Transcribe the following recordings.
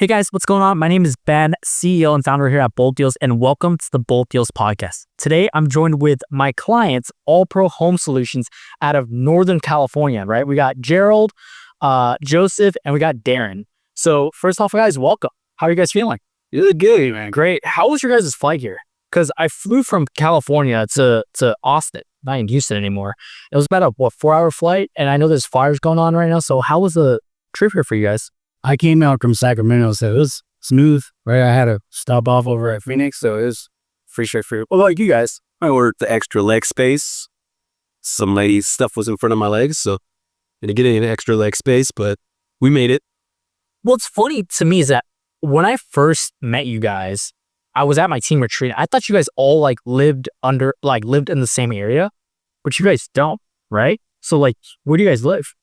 Hey guys, what's going on? My name is Ben, CEO and founder here at Bold Deals, and welcome to the Bold Deals podcast. Today, I'm joined with my clients, All Pro Home Solutions out of Northern California, right? We got Gerald, Joseph, and we got Darren. So first off, guys, welcome. How are you guys feeling? Good, man. Great. How was your guys' flight here? Because I flew from California to Austin, not in Houston anymore. It was about a 4-hour flight, and I know there's fires going on right now. So how was the trip here for you guys? I came out from Sacramento, so it was smooth, right? I had to stop off over at Phoenix, so it was free straight through. What about you guys? I ordered the extra leg space. Some lady's stuff was in front of my legs, so I didn't get any extra leg space, but we made it. What's funny to me is that when I first met you guys, I was at my team retreat. I thought you guys all lived in the same area, but you guys don't, right? So where do you guys live?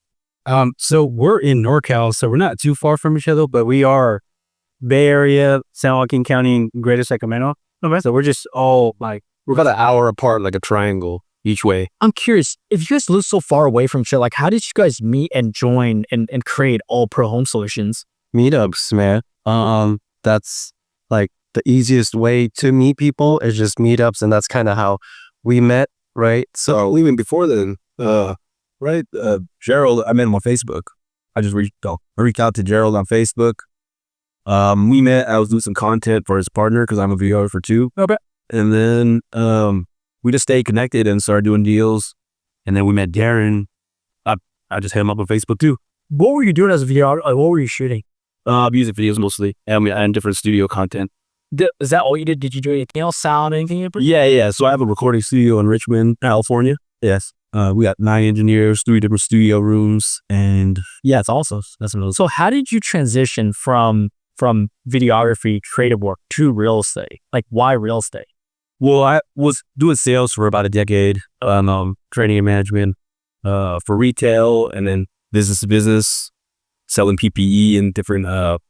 So we're in NorCal, so we're not too far from each other, but we are Bay Area, San Joaquin County, Greater Sacramento. Okay. So we're just all we're about an hour apart, like a triangle each way. I'm curious, if you guys live so far away from each other, how did you guys meet and join and create All Pro Home Solutions? Meetups, man. That's like the easiest way to meet people is just meetups, and that's kind of how we met, right? So even before then, Gerald, I met him on Facebook. I reached out to Gerald on Facebook. We met. I was doing some content for his partner because I'm a videographer too. Okay. And then we just stayed connected and started doing deals. And then we met Darren. I just hit him up on Facebook too. What were you doing as a videographer? What were you shooting? Music videos mostly, and different studio content. Is that all you did? Did you do anything else? Sound, anything? Yeah. So I have a recording studio in Richmond, California. Yes. We got 9 engineers, 3 different studio rooms, and yeah, it's awesome. That's another. So how did you transition from videography, creative work to real estate? Why real estate? Well, I was doing sales for about a decade, training and management, for retail, and then business to business, selling PPE and different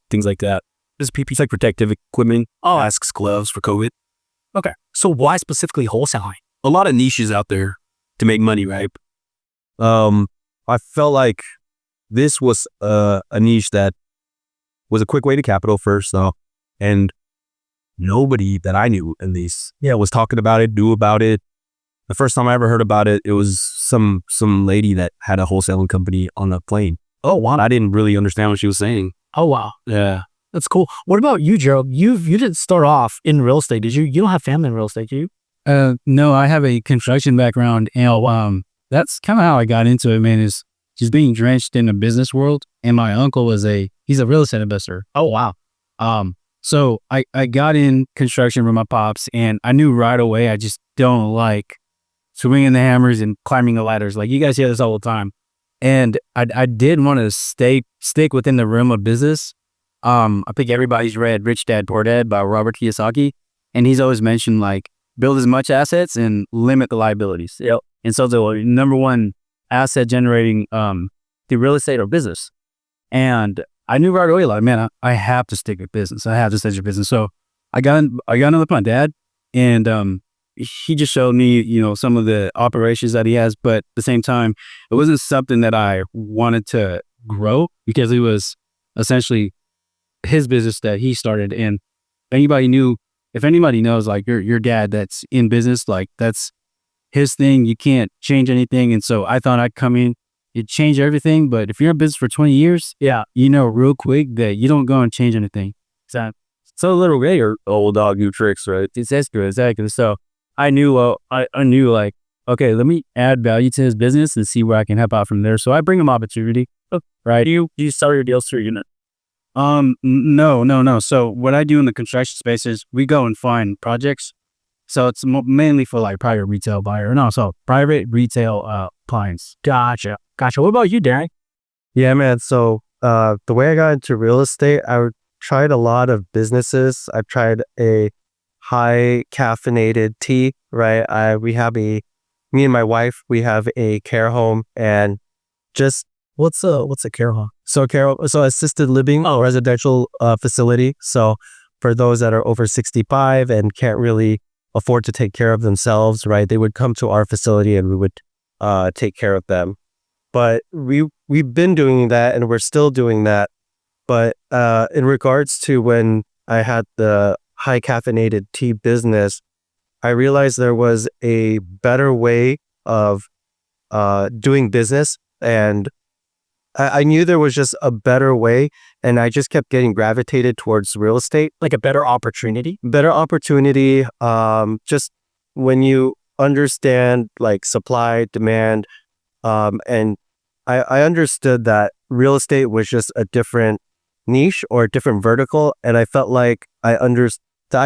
things like that. This PPE like protective equipment, masks, gloves for COVID. Okay. So why specifically wholesaling? A lot of niches out there to make money, right? I felt like this was a niche that was a quick way to capital first, though, and nobody that I knew at least, was talking about it, knew about it. The first time I ever heard about it, it was some lady that had a wholesaling company on a plane. Oh wow! I didn't really understand what she was saying. Oh wow! Yeah, that's cool. What about you, Gerald? You didn't start off in real estate, did you? You don't have family in real estate, do you? No, I have a construction background, and that's kind of how I got into it, man, is just being drenched in the business world. And my uncle he's a real estate investor. Oh, wow. So I got in construction with my pops, and I knew right away I just don't like swinging the hammers and climbing the ladders. Like, you guys hear this all the time. And I did want to stick within the realm of business. I think everybody's read Rich Dad, Poor Dad by Robert Kiyosaki, and he's always mentioned, build as much assets and limit the liabilities. Yep. And so the number one asset generating the real estate or business. And I knew right away, man, I have to stick with business. I have to stick with business. So I got in with my dad, and he just showed me, some of the operations that he has. But at the same time, it wasn't something that I wanted to grow because it was essentially his business that he started. And if anybody knows, your dad that's in business, that's his thing. You can't change anything. And so I thought I'd come in, you'd change everything. But if you're in business for 20 years, real quick that you don't go and change anything. So a little bit, your old dog new tricks, right? Exactly. So I knew, okay, let me add value to his business and see where I can help out from there. So I bring him opportunity. Right. Do you sell your deals through unit? No. So what I do in the construction space is we go and find projects. So it's mainly for private retail private retail clients. Gotcha. What about you, Darren? Yeah, man. So the way I got into real estate, I tried a lot of businesses. I tried a high caffeinated tea, right? Me and my wife, we have a care home, and just what's a care home? So assisted living residential facility. So for those that are over 65 and can't really afford to take care of themselves, right? They would come to our facility and we would take care of them. But we've been doing that, and we're still doing that But in regards to when I had the high caffeinated tea business, I realized there was a better way of doing business, and I knew there was just a better way, and I just kept getting gravitated towards real estate. Like a better opportunity? Better opportunity, just when you understand like supply, demand, and I understood that real estate was just a different niche or a different vertical, and I felt like I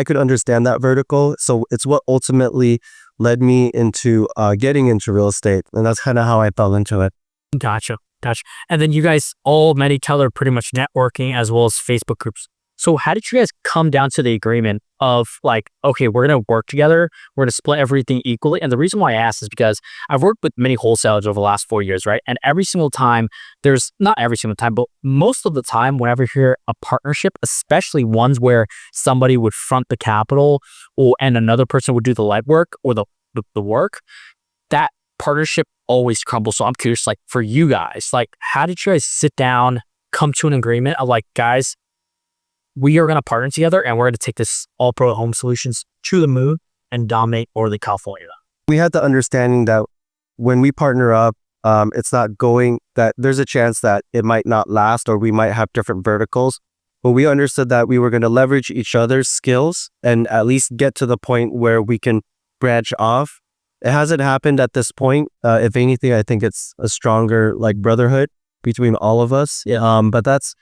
could understand that vertical. So it's what ultimately led me into getting into real estate, and that's kind of how I fell into it. Gotcha. And then you guys all met each other pretty much networking as well as Facebook groups. So how did you guys come down to the agreement of like, okay, we're going to work together, we're going to split everything equally? And the reason why I asked is because I've worked with many wholesalers over the last 4 years, right? And every single time, not every single time, but most of the time, whenever you hear a partnership, especially ones where somebody would front the capital and another person would do the legwork or the work, that partnership always crumbles. So I'm curious, like for you guys, like how did you guys sit down, come to an agreement of like, guys, we are going to partner together and we're going to take this All Pro Home Solutions to the moon and dominate Northern California? We had the understanding that when we partner up, it's not going, that there's a chance that it might not last or we might have different verticals. But we understood that we were going to leverage each other's skills and at least get to the point where we can branch off. It hasn't happened at this point. If anything, I think it's a stronger like brotherhood between all of us. But that's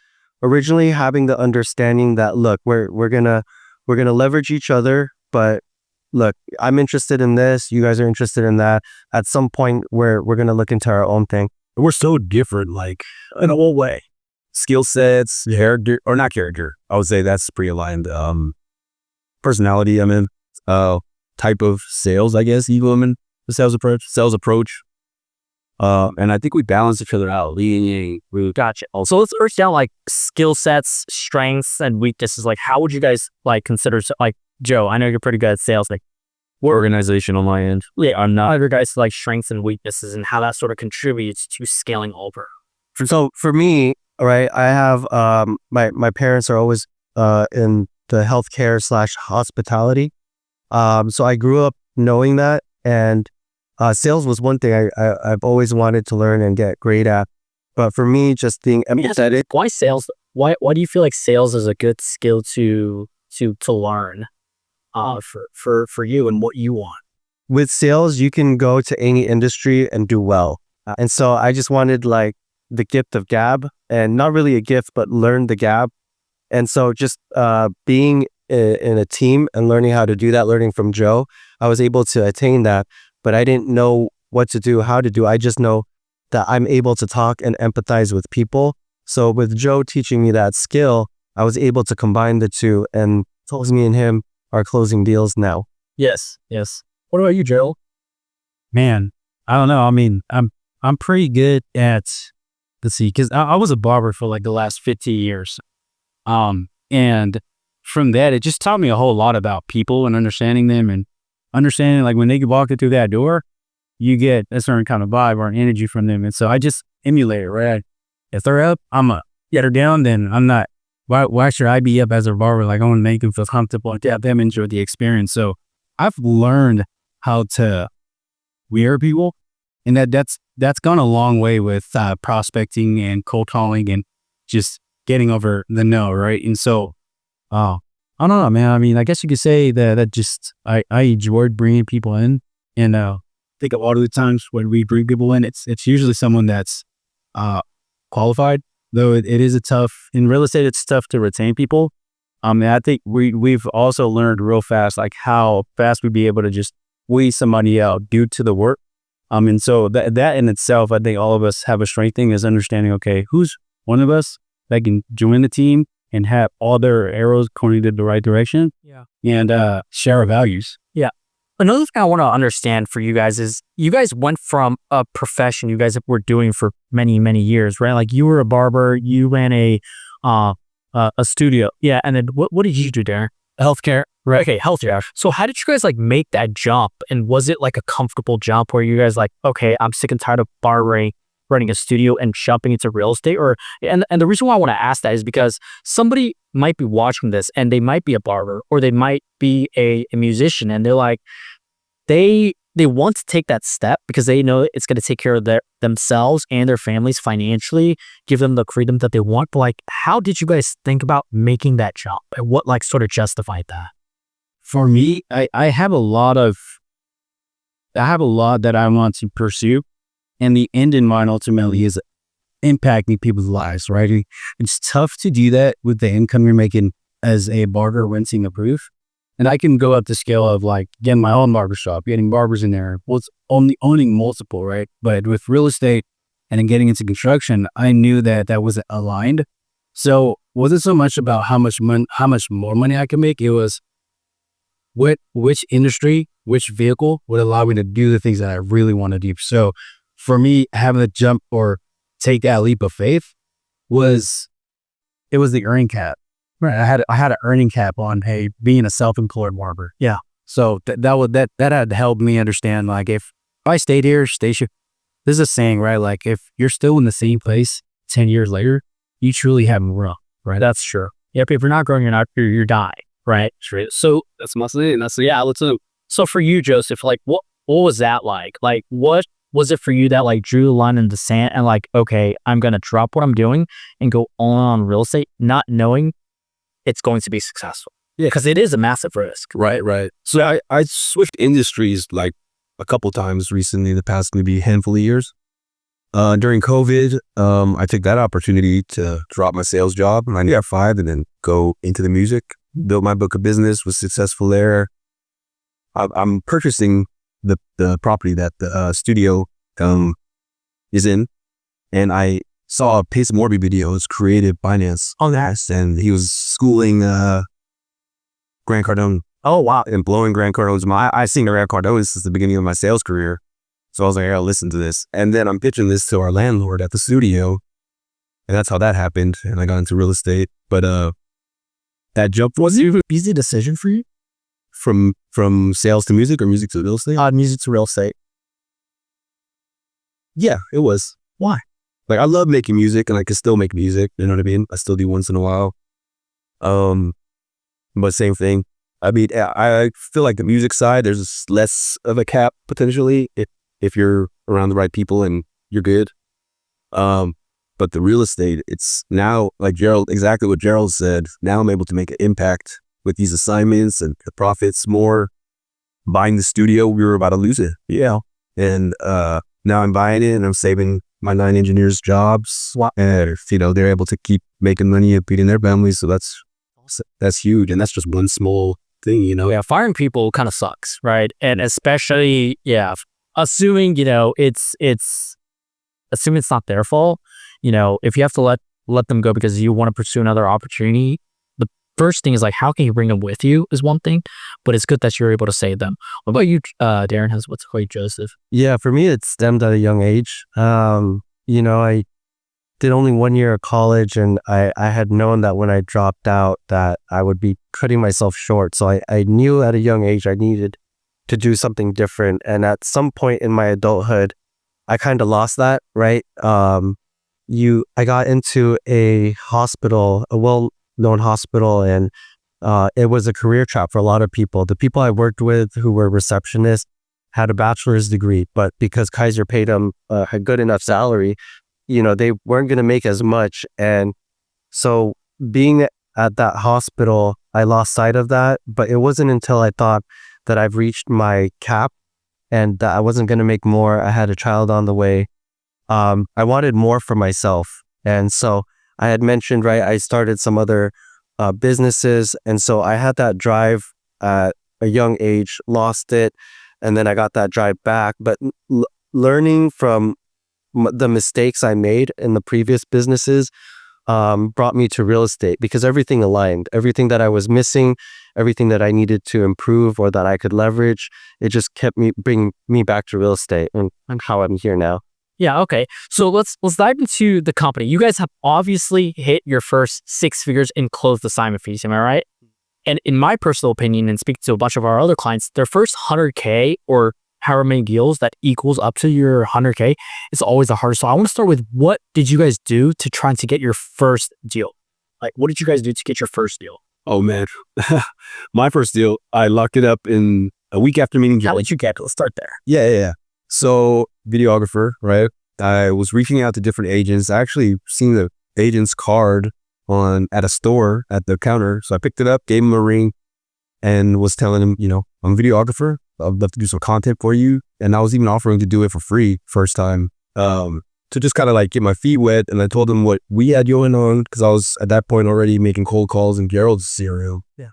originally having the understanding that look, we're gonna leverage each other. But look, I'm interested in this. You guys are interested in that. At some point, we're gonna look into our own thing. We're so different, like in a whole way. Skill sets, character, or not character. I would say that's pretty aligned. Personality. Type of sales, I guess, the sales approach. And I think we balance each other out. Gotcha. So let's break down like skill sets, strengths, and weaknesses. Like how would you guys like consider, like Joe, I know you're pretty good at sales. Like what organization on my end? Yeah, I'm not. Your guys like strengths and weaknesses and how that sort of contributes to scaling over. So for me, right, I have my parents are always in the healthcare / hospitality. So I grew up knowing that, and sales was one thing I've always wanted to learn and get great at. But for me, just being empathetic. Why sales? Why do you feel like sales is a good skill to learn for you and what you want? With sales, you can go to any industry and do well. And so I just wanted like the gift of gab, and not really a gift, but learn the gab. And so just being in a team and learning how to do that, learning from Joe, I was able to attain that, but I didn't know what to do, how to do. I just know that I'm able to talk and empathize with people. So with Joe teaching me that skill, I was able to combine the two, and me and him are closing deals now. Yes. What about you, Joe? Man, I don't know. I mean, I'm pretty good at, let's see, because I was a barber for like the last 50 years. And from that, it just taught me a whole lot about people and understanding them, and understanding like when they walk through that door, you get a certain kind of vibe or an energy from them. And so I just emulate it, right? If they're up, I'm up. If they're down, then I'm not. Why should I be up as a barber? Like I want to make them feel comfortable and have them enjoy the experience. So I've learned how to wear people, and that's gone a long way with prospecting and cold calling and just getting over the no, right? And so, I don't know, man. I mean, I guess you could say that just I enjoyed bringing people in, and think of all of the times when we bring people in, it's usually someone that's qualified. Though it is in real estate, it's tough to retain people. And I think we've also learned real fast, like how fast we'd be able to just weed somebody out due to the work. And so that in itself, I think all of us have a strength thing is understanding, okay, who's one of us that can join the team and have all their arrows pointing in the right direction. Yeah. And share our values. Yeah. Another thing I want to understand for you guys is you guys went from a profession you guys were doing for many, many years, right? Like you were a barber, you ran a studio. Yeah. And then what did you do, Darren? Healthcare. Right. Okay. Healthcare. So how did you guys like make that jump? And was it like a comfortable jump where you guys like, okay, I'm sick and tired of barbering. running a studio and jumping into real estate? And the reason why I want to ask that is because somebody might be watching this and they might be a barber or they might be a musician, and they're like, they want to take that step because they know it's going to take care of themselves and their families financially, give them the freedom that they want. But like, how did you guys think about making that jump? And what like sort of justified that? For me, I have a lot that I want to pursue, and the end in mind ultimately is impacting people's lives, right? It's tough to do that with the income you're making as a barber renting a booth. And I can go up the scale of like getting my own barbershop, getting barbers in there. Well, it's only owning multiple, right? But with real estate and then getting into construction, I knew that wasn't aligned. So it wasn't so much about how much more money I could make. It was which industry, which vehicle would allow me to do the things that I really want to do. So for me, having to jump or take that leap of faith was the earning cap. Right. I had an earning cap on, hey, being a self-employed barber. Yeah. So that had helped me understand, like, if I stayed here, this is a saying, right? Like, if you're still in the same place 10 years later, you truly haven't grown, right? That's true. Yep. If you're not growing, you're dying, right? So that's my saying. So for you, Joseph, like, what was that like? Like, what was it for you that like drew the line in the sand and like, okay, I'm going to drop what I'm doing and go all in on real estate, not knowing it's going to be successful? Yeah. Because it is a massive risk. Right. So I switched industries like a couple times recently, the past maybe handful of years. During COVID, I took that opportunity to drop my sales job, 9 to 5, and then go into the music, built my book of business, was successful there. I'm purchasing the property that the studio is in, and I saw a Pace Morby video. It's creative finance on that, and he was schooling Grant Cardone. Oh wow! And blowing Grant Cardone's mind. I seen Grant Cardone since the beginning of my sales career, so I was like, I gotta listen to this. And then I'm pitching this to our landlord at the studio, and that's how that happened. And I got into real estate. But that jump was it an easy decision for you? From sales to music or music to real estate? Music to real estate. Yeah, it was. Why? Like, I love making music, and I can still make music. You know what I mean? I still do once in a while. But same thing. I mean, I feel like the music side, there's less of a cap potentially if you're around the right people and you're good. But the real estate, it's now like exactly what Gerald said. Now I'm able to make an impact with these assignments and the profits more. Buying the studio, we were about to lose it. Yeah. And now I'm buying it and I'm saving my 9 engineers' jobs. Wow. And, they're able to keep making money and feeding their families. So that's huge. And that's just one small thing, Yeah, firing people kind of sucks, right? And especially, assuming, assuming it's not their fault, if you have to let them go because you want to pursue another opportunity, the first thing is like, how can you bring them with you is one thing, but it's good that you're able to save them. What about you, Darren? What's it called, Joseph? Yeah, for me, it stemmed at a young age. I did only 1 year of college, and I had known that when I dropped out that I would be cutting myself short. So I knew at a young age I needed to do something different. And at some point in my adulthood, I kind of lost that, right? I got into a hospital, a well-known hospital, and it was a career trap for a lot of people. The people I worked with who were receptionists had a bachelor's degree, but because Kaiser paid them a good enough salary, they weren't going to make as much. And so being at that hospital, I lost sight of that. But it wasn't until I thought that I've reached my cap and that I wasn't going to make more. I had a child on the way. I wanted more for myself. And so I had mentioned, right, I started some other businesses. And so I had that drive at a young age, lost it. And then I got that drive back. But learning from the mistakes I made in the previous businesses brought me to real estate because everything aligned. Everything that I was missing, everything that I needed to improve or that I could leverage, it just kept bringing me back to real estate and how I'm here now. Yeah, okay. So let's dive into the company. You guys have obviously hit your first 6 figures in closed assignment fees, am I right? And in my personal opinion, and speaking to a bunch of our other clients, their first 100K or however many deals that equals up to your 100K, it's always the hardest. So I want to start with, what did you guys do to try to get your first deal? Like, what did you guys do to get your first deal? Oh man, my first deal, I locked it up in a week after meeting Joe. How did you get it? Let's start there. Yeah. So videographer, right? I was reaching out to different agents. I actually seen the agent's card at a store at the counter. So I picked it up, gave him a ring, and was telling him, I'm a videographer. I'd love to do some content for you. And I was even offering to do it for free first time. To just kind of like get my feet wet. And I told him what we had going on, because I was at that point already making cold calls in Gerald's CRM. Yeah.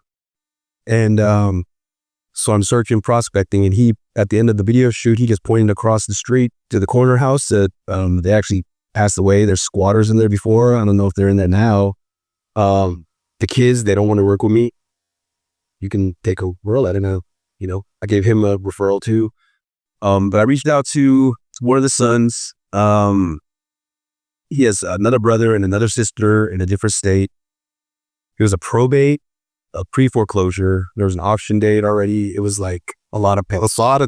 And so I'm searching, prospecting, and he, at the end of the video shoot, he just pointed across the street to the corner house that they actually passed away. There's squatters in there before. I don't know if they're in there now. The kids, they don't want to work with me. You can take a whirl at it now. I gave him a referral too. But I reached out to one of the sons. He has another brother and another sister in a different state. It was a probate, a pre-foreclosure. There was an auction date already. It was like a lot of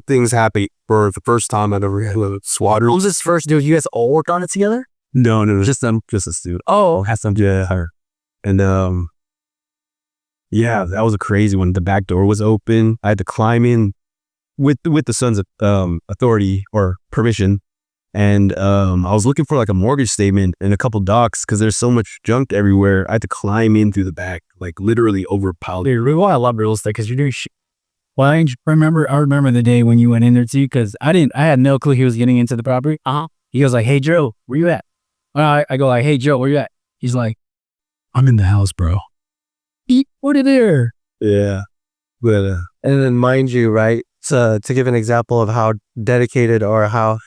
things happening for the first time I'd ever had a swatter. What was this first deal? You guys all worked on it together? No, just a student. Oh, Had some her. And yeah, that was a crazy one. The back door was open. I had to climb in with the son's authority or permission. And I was looking for like a mortgage statement and a couple docs, because there's so much junk everywhere. I had to climb in through the back, like literally over piled. dude, I love real estate because you're doing shit. Well, I remember the day when you went in there too, because I had no clue he was getting into the property. He was like, "Hey Joe, where you at?" I go like, "Hey Joe, where you at?" He's like, "I'm in the house, bro." What are there? Yeah. But And then mind you, right, to give an example of how dedicated or how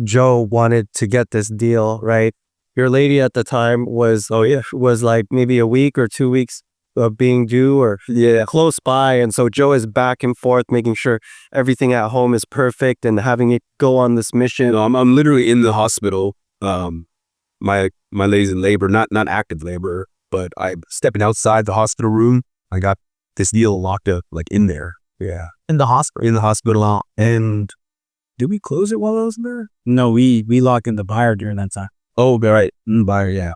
Joe wanted to get this deal, right? Your lady at the time was like maybe a week or 2 weeks of being due, or close by. And so Joe is back and forth making sure everything at home is perfect and having it go on this mission. I'm literally in the hospital. My lady's in labor, not active labor, but I'm stepping outside the hospital room. I got this deal locked up like in there. Yeah. In the hospital. And did we close it while I was there? No, we locked in the buyer during that time. Oh, right. Buyer, yeah.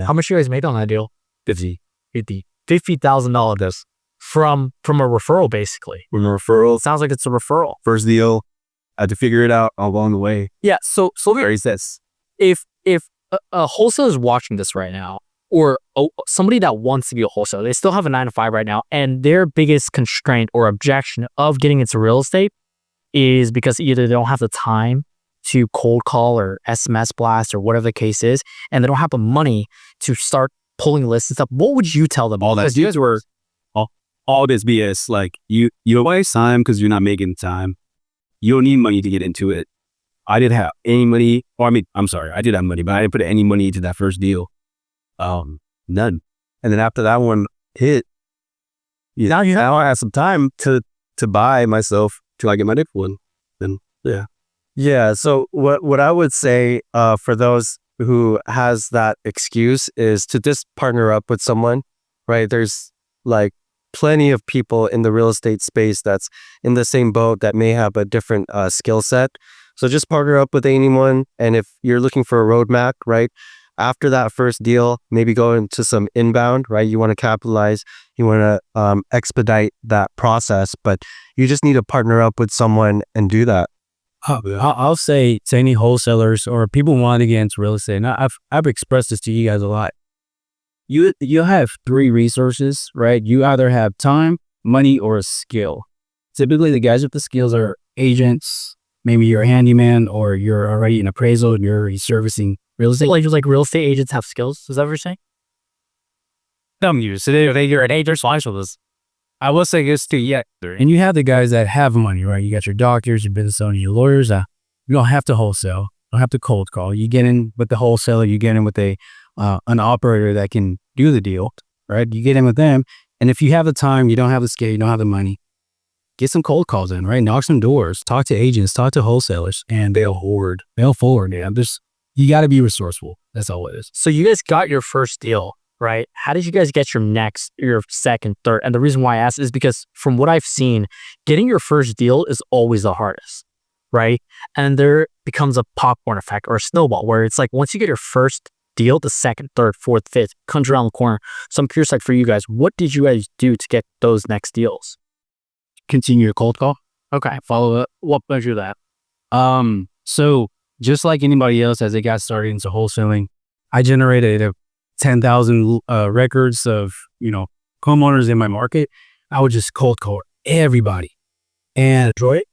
How much you guys made on that deal? $50,000 this from a referral, basically. From a referral. Sounds like it's a referral. First deal. I had to figure it out along the way. Yeah. So Where is this? if a wholesaler is watching this right now, or somebody that wants to be a wholesaler, they still have a 9-to-5 right now, and their biggest constraint or objection of getting into real estate is because either they don't have the time to cold call or SMS blast or whatever the case is, and they don't have the money to start pulling lists and stuff. What would you tell them? All that. You guys were all this BS. Like you waste time because you're not making time. You don't need money to get into it. I didn't have any money. I'm sorry, I did have money, but I didn't put any money into that first deal. None. And then after that one hit, now I have some time to buy myself till I get my next one. Then Yeah. So what I would say for those who has that excuse is to just partner up with someone, right? There's like plenty of people in the real estate space that's in the same boat that may have a different skill set. So just partner up with anyone. And if you're looking for a roadmap, right? After that first deal, maybe go into some inbound, right? You want to capitalize, you want to expedite that process, but you just need to partner up with someone and do that. I'll say to any wholesalers or people wanting to get into real estate, and I've expressed this to you guys a lot. You have 3 resources, right? You either have time, money, or a skill. Typically, the guys with the skills are agents. Maybe you're a handyman, or you're already in appraisal and you're servicing real estate. Like real estate agents have skills? Is that what you're saying? So you're an agent, so this. I will say this too, yeah. And you have the guys that have money, right? You got your doctors, your business owners, your lawyers. You don't have to wholesale. You don't have to cold call. You get in with the wholesaler. You get in with an operator that can do the deal, right? You get in with them. And if you have the time, you don't have the skill, you don't have the money, get some cold calls in, right? Knock some doors, talk to agents, talk to wholesalers, and bail forward. Yeah, you got to be resourceful. That's all it is. So you guys got your first deal, right? How did you guys get your second, third? And the reason why I ask is because from what I've seen, getting your first deal is always the hardest, right? And there becomes a popcorn effect or a snowball where it's like once you get your first deal, the second, third, fourth, fifth comes around the corner. So I'm curious, like for you guys, what did you guys do to get those next deals? Continue your cold call. Okay. Follow up. What measure that? So just like anybody else, as they got started into wholesaling, I generated 10,000 records of, homeowners in my market. I would just cold call everybody. And Enjoy it?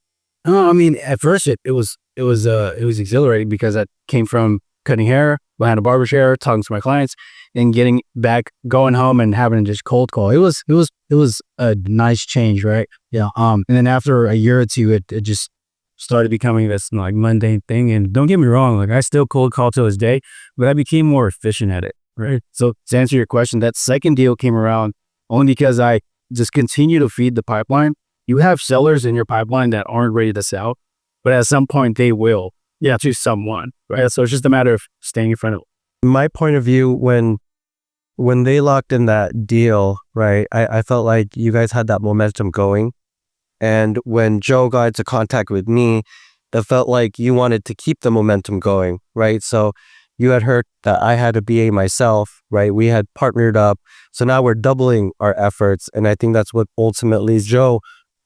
I mean, at first it was exhilarating because I came from cutting hair, behind a barber chair, talking to my clients, and getting back, going home and having to just cold call. It was a nice change, right? Yeah. And then after a year or two, it just started becoming this like mundane thing. And don't get me wrong, like I still cold call to this day, but I became more efficient at it, right? So to answer your question, that second deal came around only because I just continue to feed the pipeline. You have sellers in your pipeline that aren't ready to sell, but at some point they will. Yeah, to someone, right? So it's just a matter of staying in front of them. My point of view, when they locked in that deal, right, I felt like you guys had that momentum going. And when Joe got into contact with me, it felt like you wanted to keep the momentum going, right? So you had heard that I had a BA myself, right? We had partnered up. So now we're doubling our efforts. And I think that's what ultimately Joe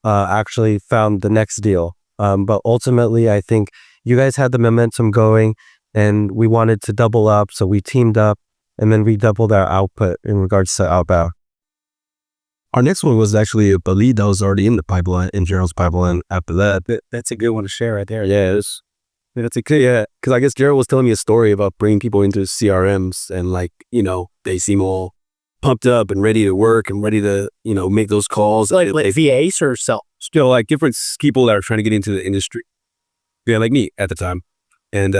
actually found the next deal. But ultimately, I think you guys had the momentum going and we wanted to double up. So we teamed up and then we doubled our output in regards to outbound. Our next one was actually a lead that was already in the pipeline, in Gerald's pipeline after that. That's a good one to share right there. Yeah, that's because I guess Gerald was telling me a story about bringing people into CRMs and they seem all pumped up and ready to work and ready to, make those calls. Like VAs or sell? Still like different people that are trying to get into the industry. Yeah, like me at the time. And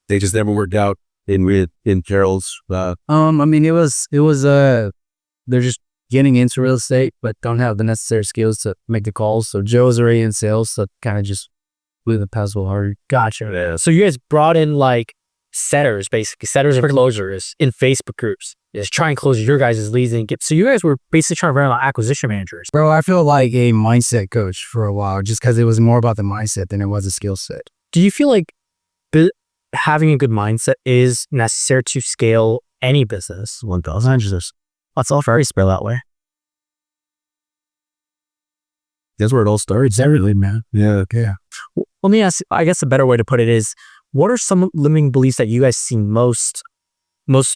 they just never worked out in Gerald's. I mean, it was they're just getting into real estate, but don't have the necessary skills to make the calls. So Joe's already in sales, so kind of just blew the pass a little hard. Gotcha. Yeah. So you guys brought in like setters and closers in Facebook groups. Just try and close your guys' leads and so you guys were basically trying to run out acquisition managers. Bro, I feel like a mindset coach for a while, just because it was more about the mindset than it was a skill set. Do you feel like having a good mindset is necessary to scale any business? 1,000. That's all very spell that way. That's where it all starts. Everything, man. Yeah. Okay. Well, let me ask, I guess a better way to put it is, what are some limiting beliefs that you guys see most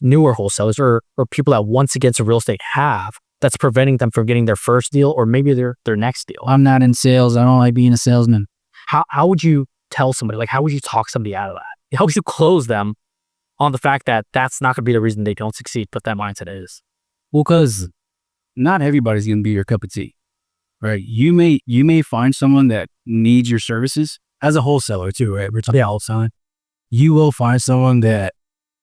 newer wholesalers or people that want to get into real estate have that's preventing them from getting their first deal or maybe their next deal? I'm not in sales. I don't like being a salesman. How would you tell somebody, like how would you talk somebody out of that? It helps you close them on the fact that that's not going to be the reason they don't succeed, but that mindset is. Well, because not everybody's going to be your cup of tea, right? You may find someone that needs your services as a wholesaler too, right? We're talking wholesaling. You will find someone that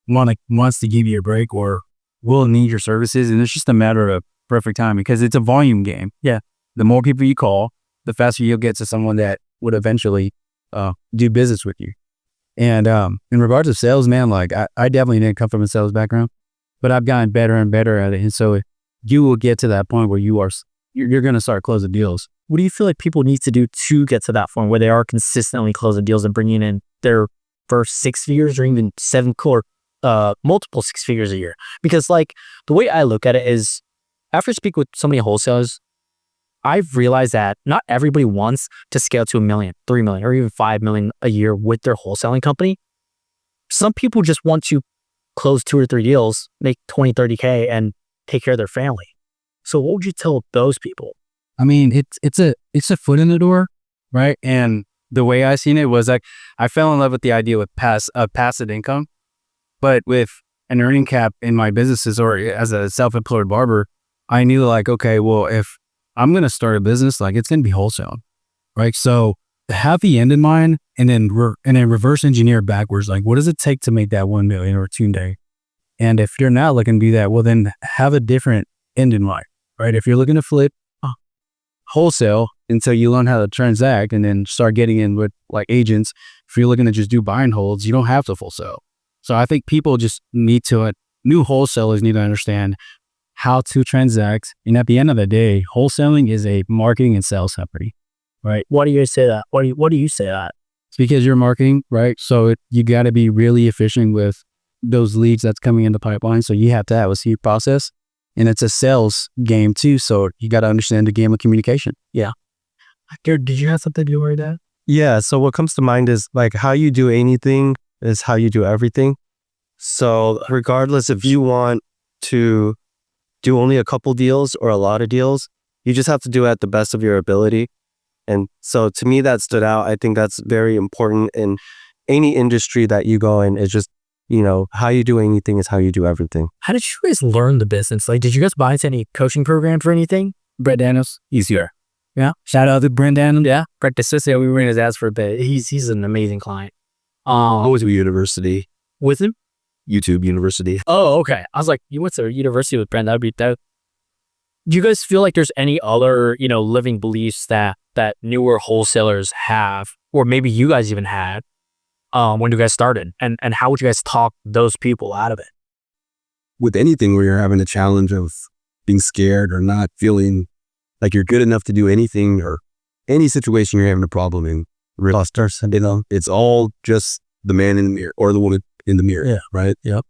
wants to give you a break or will need your services, and it's just a matter of perfect timing because it's a volume game. Yeah. The more people you call, the faster you'll get to someone that would eventually do business with you. And in regards to sales, man, like I definitely didn't come from a sales background, but I've gotten better and better at it. And so you will get to that point where you're going to start closing deals. What do you feel like people need to do to get to that point where they are consistently closing deals and bringing in their first 6 figures or even multiple 6 figures a year? Because like the way I look at it is after speaking with so many wholesalers, I've realized that not everybody wants to scale to $1 million, $3 million, or even $5 million a year with their wholesaling company. Some people just want to close 2 or 3 deals, make 20, 30K and take care of their family. So what would you tell those people? I mean, it's a foot in the door, right? And the way I seen it was like, I fell in love with the idea with passive income, but with an earning cap in my businesses or as a self-employed barber, I knew like, okay, well, if I'm going to start a business, like it's going to be wholesale, right? So have the end in mind and then reverse engineer backwards. Like, what does it take to make that 1 million or 2 day? And if you're not looking to do that, well, then have a different end in mind, right? If you're looking to flip wholesale until you learn how to transact and then start getting in with like agents, if you're looking to just do buy and holds, you don't have to wholesale. So I think people just need to new wholesalers need to understand how to transact. And at the end of the day, wholesaling is a marketing and sales company, right? Why do you guys say that? What do you say that? It's because you're marketing, right? So you got to be really efficient with those leads that's coming in the pipeline. So you have to have a seed process, and it's a sales game too. So you got to understand the game of communication. Garrett, did you have something to do with that? Yeah. So what comes to mind is like how you do anything is how you do everything. So regardless if you want to do only a couple deals or a lot of deals, you just have to do it at the best of your ability. And so to me, that stood out. I think that's very important in any industry that you go in. Is just, how you do anything is how you do everything. How did you guys learn the business? Like, did you guys buy into any coaching programs or anything? Brent Daniels, easier. Yeah. Shout out to Brent Daniels. Yeah. Brent Daniels, we were in his ads for a bit. He's an amazing client. I went to a university, With him? YouTube University. Oh, okay. I was like, you went to university with Brent. That'd be that. Do you guys feel like there's any other, living beliefs that newer wholesalers have, or maybe you guys even had, when you guys started? And how would you guys talk those people out of it? With anything where you're having a challenge of being scared or not feeling like you're good enough to do anything, or any situation you're having a problem in, it's all just the man in the mirror or the woman in the mirror. Yeah. Right. Yep.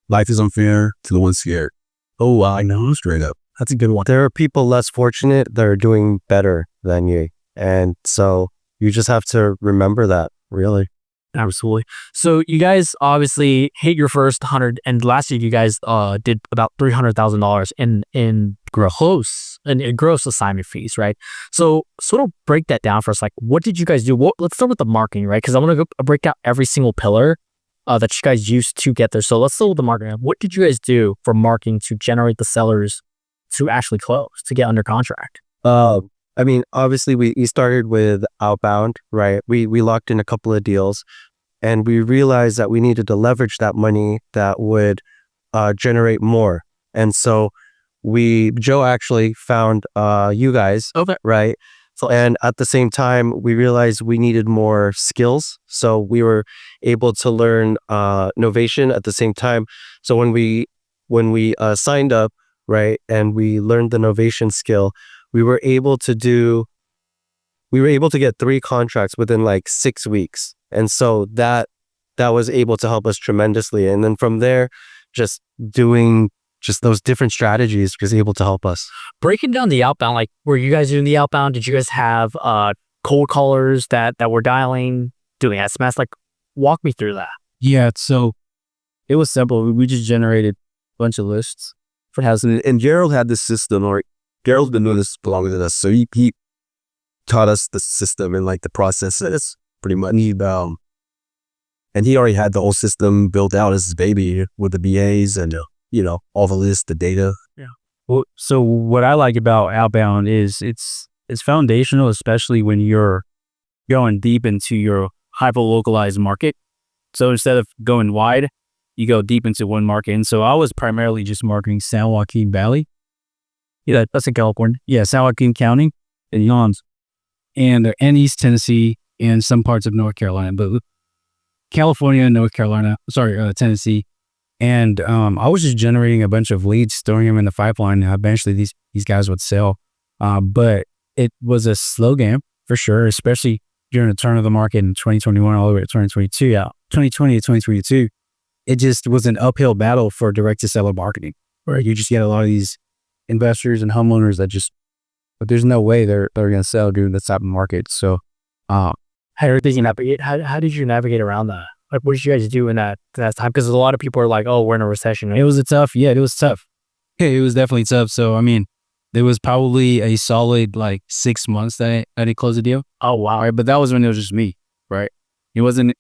Life is unfair to the one scared. Oh, wow. I know. Straight up. That's a good one. There are people less fortunate that are doing better than you. And so you just have to remember that, really. Absolutely. So you guys obviously hit your first 100, and last year you guys did about $300,000 in gross assignment fees, right? So sort of break that down for us. Like, what did you guys do? Let's start with the marketing, right? Because I want to break down every single pillar that you guys used to get there. So let's start with the marketing. What did you guys do for marketing to generate the sellers to actually close, to get under contract? I mean, obviously we started with outbound, right? We locked in a couple of deals, and we realized that we needed to leverage that money that would generate more. And so Joe actually found you guys, Okay. right? So, and at the same time, we realized we needed more skills. So we were able to learn Novation at the same time. So when we signed up, right, and we learned the Novation skill, we were able to get 3 contracts within like 6 weeks. And so that was able to help us tremendously. And then from there, just doing just those different strategies was able to help us. Breaking down the outbound, like, were you guys doing the outbound? Did you guys have cold callers that were dialing, doing SMS? Like, walk me through that. Yeah, so it was simple. We just generated a bunch of lists. And Gerald had this system, or Gerald's been doing this longer than us. So he taught us the system and like the processes pretty much. And he already had the whole system built out as his baby with the BAs and, all the lists, the data. Yeah. Well, so what I like about outbound is it's foundational, especially when you're going deep into your hyper-localized market. So instead of going wide, you go deep into one market. And so I was primarily just marketing San Joaquin Valley. Yeah, that's in California. Yeah, San Joaquin County and Yawns, and East Tennessee and some parts of North Carolina, but California and Tennessee. And I was just generating a bunch of leads, throwing them in the pipeline. And eventually these guys would sell. But it was a slow game for sure, especially during the turn of the market in 2021 all the way to 2022. Yeah, 2020 to 2022. It just was an uphill battle for direct to seller marketing, where you just get a lot of these investors and homeowners but there's no way they're going to sell during this type of market. So, How did you navigate around that? Like, what did you guys do in that time? Because a lot of people are like, "Oh, we're in a recession." it was tough. It was definitely tough. So, I mean, there was probably a solid like 6 months that I didn't close a deal. Oh, wow. Right, but that was when it was just me, right? It wasn't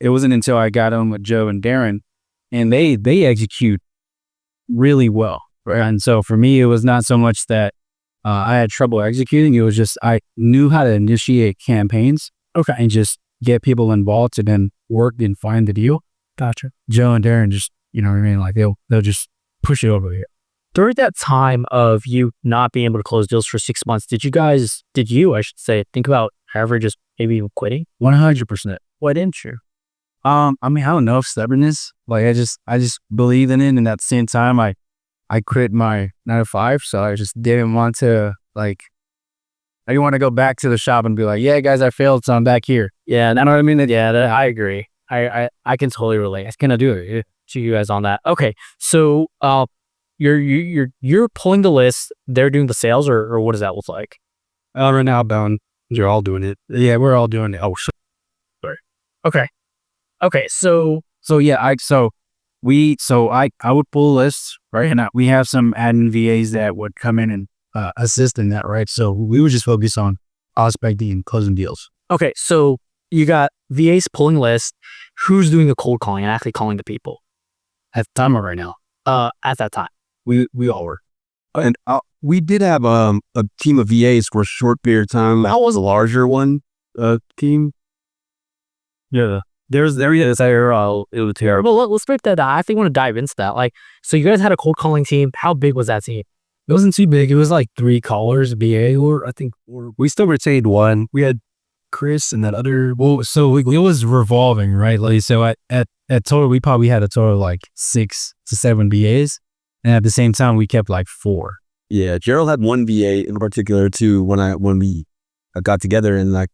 until I got on with Joe and Darren, and they execute really well, right? And so for me, it was not so much that I had trouble executing. It was just I knew how to initiate campaigns, Okay. and just get people involved and then work and find the deal. Gotcha. Joe and Darren just, like they'll just push it over here. During that time of you not being able to close deals for 6 months, did you, I should say, think about ever just maybe even quitting? 100%. Why didn't you? I mean, I don't know if stubbornness. Like I just believed in it, and at the same time, I quit my 9 to 5, so I just didn't want to like. I didn't want to go back to the shop and be like, "Yeah, guys, I failed, so I'm back here." Yeah, You know what I mean? I agree. I can totally relate. I cannot do it to you guys on that. Okay, so you're pulling the list. They're doing the sales, or what does that look like? Right now, bound. You're all doing it. Yeah, we're all doing it. Oh, sorry. Okay. So Yeah, I would pull lists, right? And we have some admin VAs that would come in and assist in that, right? So we would just focus on prospecting and closing deals. okay, so you got VAs pulling lists. Who's doing the cold calling and actually calling the people? At the time of right now, At that time. we all were. And we did have a team of VAs for a short period of time. That was a larger one team. Yeah. There is. It was terrible. Well, let's break that down. I actually want to dive into that. Like, so you guys had a cold calling team. How big was that team? It wasn't too big. It was like 3 callers, VA, or I think, or We still retained one. we had Chris and that other. Well, so it was revolving, right? Like, so at total, we probably had a total of like 6 to 7 VAs, and at the same time, we kept like 4. Yeah, Gerald had one VA in particular too. When we got together, and like,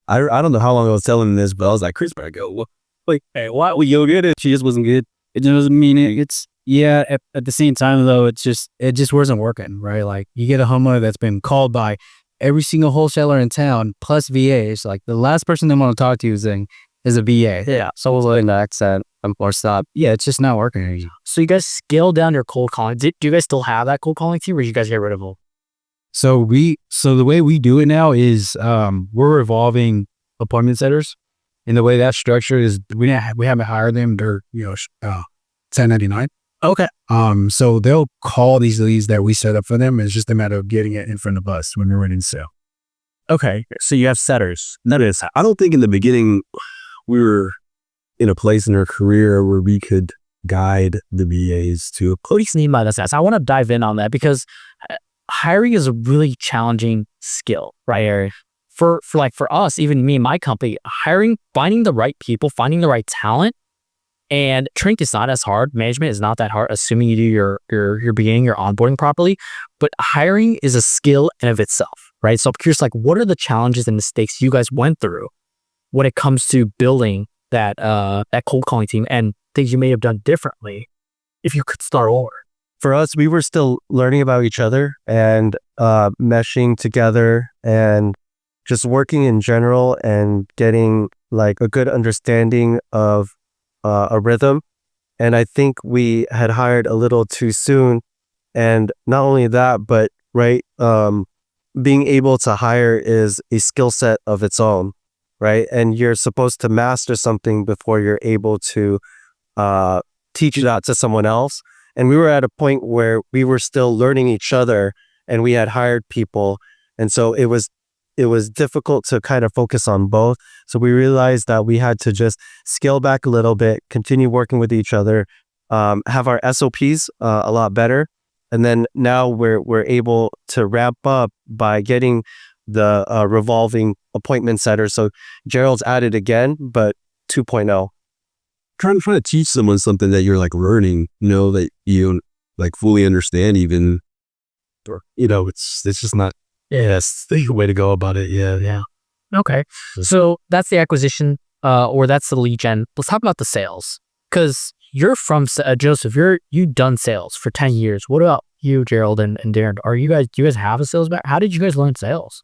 I don't know how long I was telling him this, but I was like, Chris, better go. Well, like, hey, what? We go good. She just wasn't good. It doesn't mean it's yeah. At the same time, though, it just wasn't working, right? Like, you get a homeowner that's been called by every single wholesaler in town plus VAs. Like, the last person they want to talk to is a VA. Yeah. So it was like accent or stop. Yeah, it's just not working. So you guys scaled down your cold calling. Do you guys still have that cold calling team, or did you guys get rid of them? So the way we do it now is we're revolving appointment setters, and the way that's structured is we haven't hired them. They're 1099. Okay. So they'll call these leads that we set up for them. It's just a matter of getting it in front of us when we're ready to sell. Okay. So you have setters. I don't think in the beginning we were in a place in our career where we could guide the VAs to. What do you mean by that? I want to dive in on that because hiring is a really challenging skill, right? For us, even me and my company, finding the right people, finding the right talent, and training is not as hard. Management is not that hard, assuming you do your beginning, your onboarding properly. But hiring is a skill in of itself, right? So I'm curious, like, what are the challenges and mistakes you guys went through when it comes to building that cold calling team, and things you may have done differently if you could start over? For us, we were still learning about each other and meshing together and just working in general and getting like a good understanding of a rhythm. And I think we had hired a little too soon. And not only that, but being able to hire is a skill set of its own, right? And you're supposed to master something before you're able to teach that to someone else. And we were at a point where we were still learning each other, and we had hired people. And so it was difficult to kind of focus on both. So we realized that we had to just scale back a little bit, continue working with each other, have our SOPs a lot better. And then now we're able to ramp up by getting the revolving appointment setter. So Gerald's added again, but 2.0. Trying to teach someone something that you're like learning, that you like fully understand even, or it's just not. Yeah, that's the way to go about it. Yeah. Okay. So that's the acquisition, or that's the lead gen. Let's talk about the sales, because you're from Joseph. You've done sales for 10 years. What about you, Gerald and Darren? Do you guys have a sales background? How did you guys learn sales?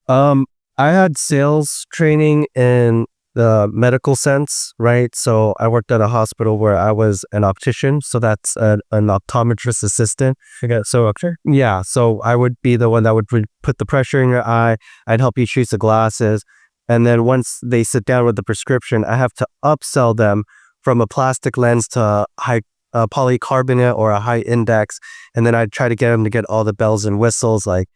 I had sales training in the medical sense, right? So I worked at a hospital where I was an optician. So that's an optometrist assistant. So doctor? Yeah. So I would be the one that would put the pressure in your eye. I'd help you choose the glasses. And then once they sit down with the prescription, I have to upsell them from a plastic lens to high polycarbonate or a high index. And then I'd try to get them to get all the bells and whistles like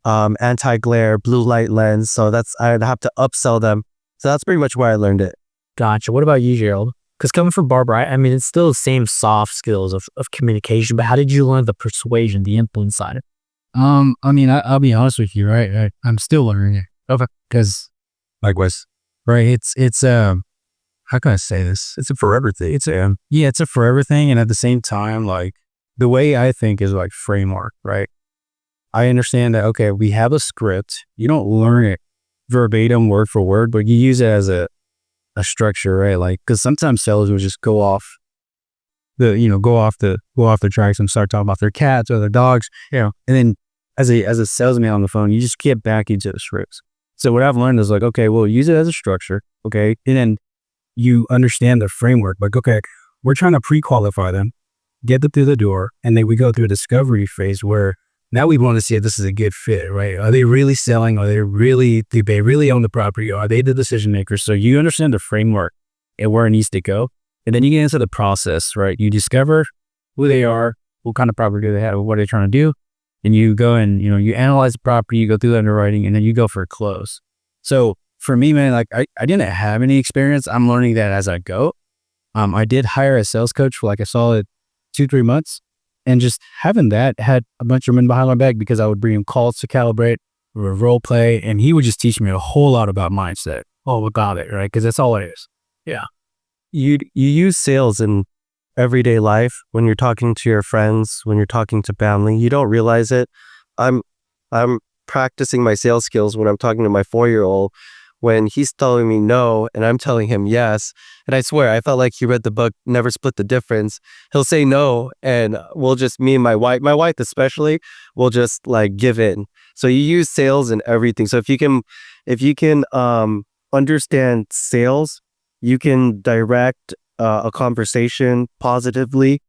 anti-glare, blue light lens. So I'd have to upsell them. So that's pretty much where I learned it. Gotcha. What about you, Gerald? Because coming from Barbara, I mean, it's still the same soft skills of communication, but how did you learn the persuasion, the influence side? I mean, I'll be honest with you, right? I'm still learning it. Okay. Because Likewise. right, it's how can I say this? It's a forever thing. It's a forever thing. And at the same time, like the way I think is like framework, right? I understand that, okay, we have a script. You don't learn it verbatim word for word, but you use it as a structure, right? Like, cause sometimes sellers will just go off the tracks and start talking about their cats or their dogs, and then as a salesman on the phone, you just get back into the scripts. So what I've learned is like, okay, well, use it as a structure, okay, and then you understand the framework. Like, okay, we're trying to pre-qualify them, get them through the door, and then we go through a discovery phase where now we want to see if this is a good fit, right? Are they really selling? Do they really own the property? Are they the decision makers? So you understand the framework and where it needs to go. And then you get into the process, right? You discover who they are, what kind of property do they have, what are they trying to do. And you go and, you analyze the property, you go through the underwriting, and then you go for a close. So for me, man, like I didn't have any experience. I'm learning that as I go. I did hire a sales coach for like a solid 2-3 months. And just having that had a bunch of men behind my back because I would bring him calls to calibrate or role play. And he would just teach me a whole lot about mindset. Oh, we got it, right? Because that's all it is. Yeah. You use sales in everyday life when you're talking to your friends, when you're talking to family. You don't realize it. I'm practicing my sales skills when I'm talking to my 4-year-old, when he's telling me no and I'm telling him yes. And I swear, I felt like he read the book, Never Split the Difference. He'll say no and we'll just, me and my wife especially, will just like give in. So you use sales in everything. So if you can understand sales, you can direct a conversation positively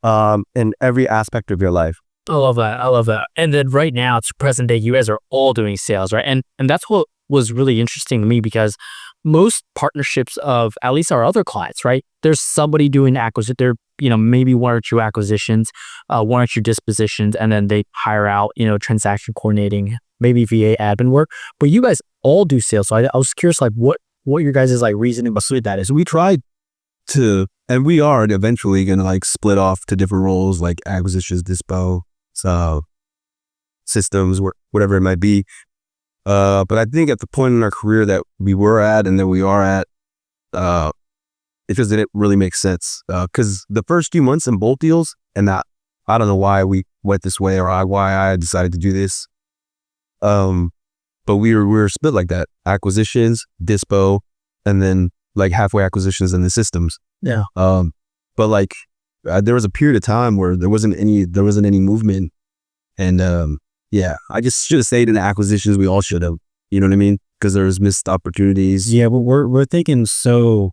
in every aspect of your life. I love that. And then right now, it's present day, you guys are all doing sales, right? And that's what was really interesting to me, because most partnerships of at least our other clients, right? There's somebody doing acquisition. There, maybe 1 or 2 acquisitions, 1 or 2 dispositions, and then they hire out, transaction coordinating, maybe VA admin work. But you guys all do sales. So I was curious, like what your guys' like reasoning behind that is. We tried to, and we are eventually going to like split off to different roles, like acquisitions, dispo, systems, whatever it might be. But I think at the point in our career that we were at and that we are at, it just didn't really make sense. Because the first few months in both deals, and that I don't know why we went this way or why I decided to do this. But we were split like that: acquisitions, dispo, and then like halfway acquisitions and the systems. Yeah. But like there was a period of time where there wasn't any movement, and yeah, I just should have stayed in the acquisitions. We all should have. You know what I mean? Because there's missed opportunities. Yeah, but we're thinking so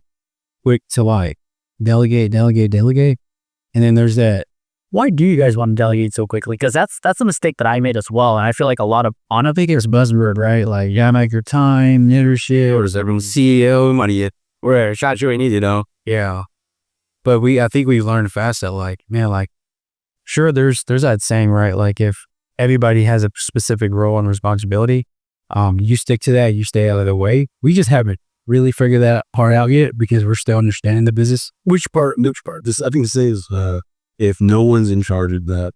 quick to like delegate, and then there's that. Why do you guys want to delegate so quickly? Because that's a mistake that I made as well. And I feel like a lot of, I don't think it's buzzword, right? Like, yeah, make your time, leadership. Or does everyone CEO money? We're shot you need, Yeah. But I think we've learned fast that like, man, like, sure, there's that saying, right? Like if everybody has a specific role and responsibility, you stick to that, you stay out of the way. We just haven't really figured that part out yet because we're still understanding the business. Which part? This, I think to say is, if no one's in charge of that.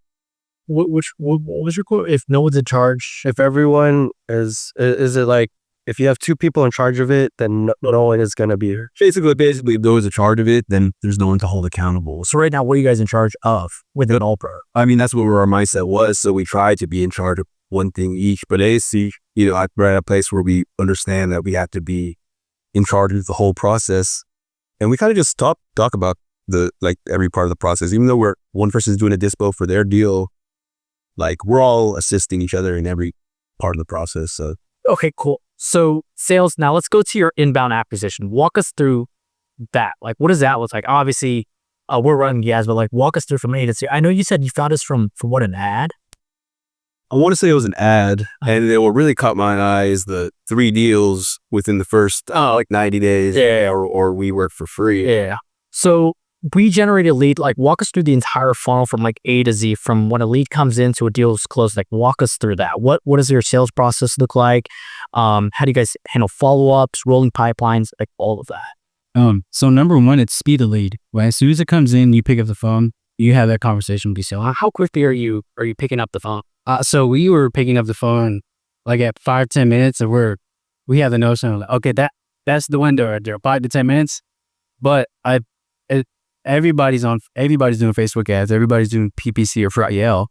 What was your quote? If no one's in charge, if everyone is it like, if you have 2 people in charge of it, then no one is going to be here. Basically, if no one's in charge of it, then there's no one to hold accountable. So right now, what are you guys in charge of within Allpro? I mean, that's what our mindset was. So we tried to be in charge of one thing each, but AC, we're at a place where we understand that we have to be in charge of the whole process. And we kind of just talk about every part of the process, even though one person's doing a dispo for their deal, like we're all assisting each other in every part of the process. So. Okay, cool. So sales, now let's go to your inbound acquisition. Walk us through that. Like, what does that look like? Obviously, we're running the ads, but like walk us through from A to Z. I know you said you found us from what, an ad? I want to say it was an ad, and what really caught my eye is the 3 deals within the first 90 days. Yeah. Or we work for free. Yeah. So we generated a lead. Like, walk us through the entire funnel from like A to Z, from when a lead comes in to a deal is closed. Like, walk us through that. What does your sales process look like? How do you guys handle follow-ups, rolling pipelines, like all of that? So number 1, it's speed of lead. Right? As soon as it comes in, you pick up the phone, you have that conversation with the seller. How quickly are you picking up the phone? So we were picking up the phone like at 5-10 minutes, and we have the notion of like, okay, that's the window right there, 5 to 10 minutes. But everybody's doing Facebook ads, everybody's doing PPC or Yale.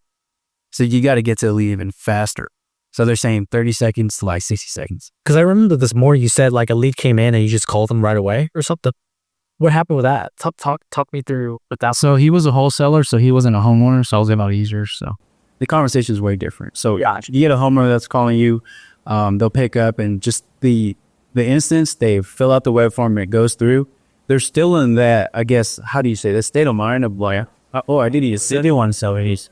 So you got to get to the lead even faster. So they're saying 30 seconds to like 60 seconds. Because I remember this morning you said like a lead came in and you just called them right away or something. What happened with that? Talk me through with that. So he was a wholesaler, so he wasn't a homeowner, so I was about easier. So the conversation is way different. So you get a homeowner that's calling you, they'll pick up and just the instance, they fill out the web form and it goes through. They're still in that, I guess, how do you say, the state of mind of like, I did it. They want to sell it.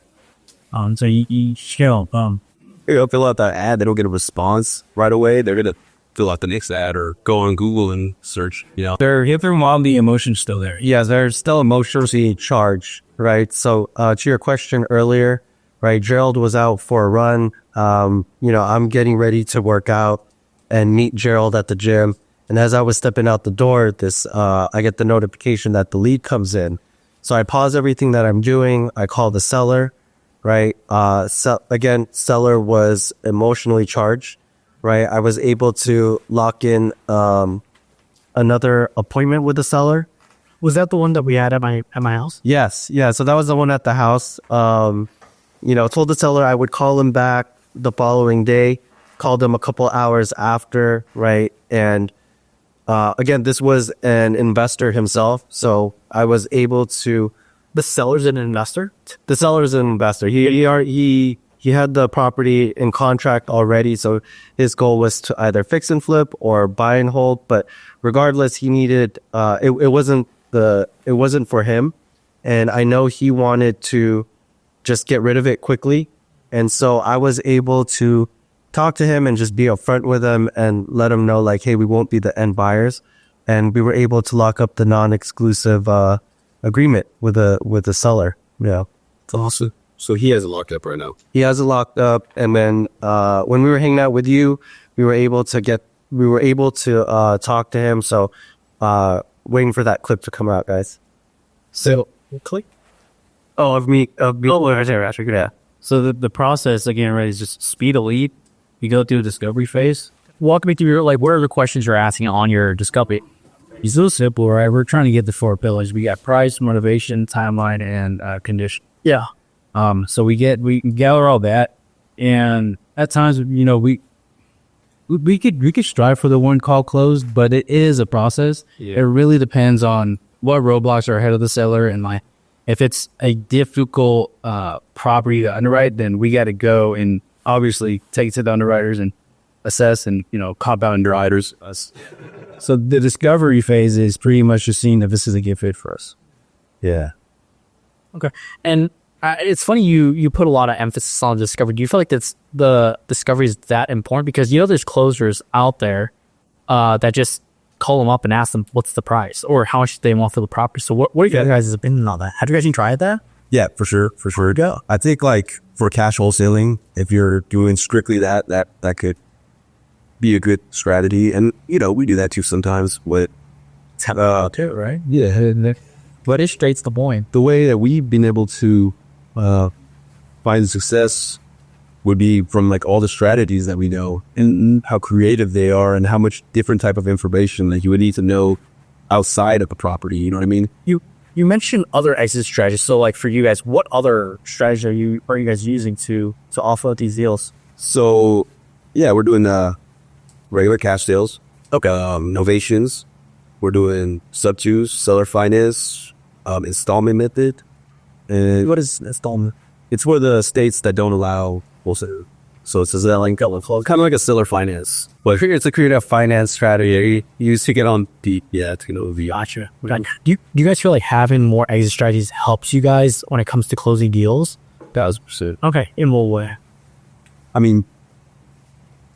So you show They'll fill out that ad. They don't get a response right away. They're gonna fill out the next ad or go on Google and search. They're giving while the emotion's still there. Yeah, they're still emotionally charged, right? So to your question earlier, right, Gerald was out for a run. I'm getting ready to work out and meet Gerald at the gym. And as I was stepping out the door, I get the notification that the lead comes in. So I pause everything that I'm doing. I call the seller, right? Seller was emotionally charged, right? I was able to lock in another appointment with the seller. Was that the one that we had at my house? Yes. Yeah. So that was the one at the house. Told the seller I would call him back the following day, called him a couple hours after, right? And again, this was an investor himself. So I was able to. The seller's an investor? The seller's an investor. He had the property in contract already. So his goal was to either fix and flip or buy and hold. But regardless, he needed, it wasn't for him. And I know he wanted to just get rid of it quickly. And so I was able to talk to him and just be upfront with him and let him know like, hey, we won't be the end buyers. And we were able to lock up the non-exclusive agreement with the seller. Yeah. It's awesome. So he has it locked up right now. He has it locked up. And then when we were hanging out with you, we were able to talk to him. So waiting for that clip to come out, guys. So click. Oh, of me. Yeah. So the process, again, right, is just speed a lead. You go through the discovery phase. Walk me through what are the questions you're asking on your discovery? It's so simple, right? We're trying to get the 4 pillars. We got price, motivation, timeline, and condition. Yeah. So we gather all that, and at times, we could strive for the one call closed, but it is a process. Yeah. It really depends on what roadblocks are ahead of the seller, and if it's a difficult property to underwrite, then we got to go and obviously take it to the underwriters and assess and compound underwriters. So the discovery phase is pretty much just seeing if this is a good fit for us. Yeah. Okay. And it's funny you put a lot of emphasis on discovery. Do you feel like the discovery is that important? Because there's closers out there that just call them up and ask them what's the price or how much they want for the property. So what are you guys' opinion on that? Have you guys tried that? Yeah, for sure. Go. I think for cash wholesaling, if you're doing strictly that could be a good strategy. And, we do that too sometimes with, too, right? Yeah. But it straight to the point. The way that we've been able to find success would be from all the strategies that we know and how creative they are and how much different type of information that you would need to know outside of a property. You know what I mean? You mentioned other exit strategies. So for you guys, what other strategies are you guys using to offload these deals? So yeah, we're doing regular cash sales. Okay. Novations. We're doing sub-twos, seller finance, installment method. And what is installment? It's for the states that don't allow wholesale. So it's kind of like a seller finance. But It's a creative finance strategy used to get on the Gotcha. Do you guys feel like having more exit strategies helps you guys when it comes to closing deals? 1,000%. Okay. In what way? I mean,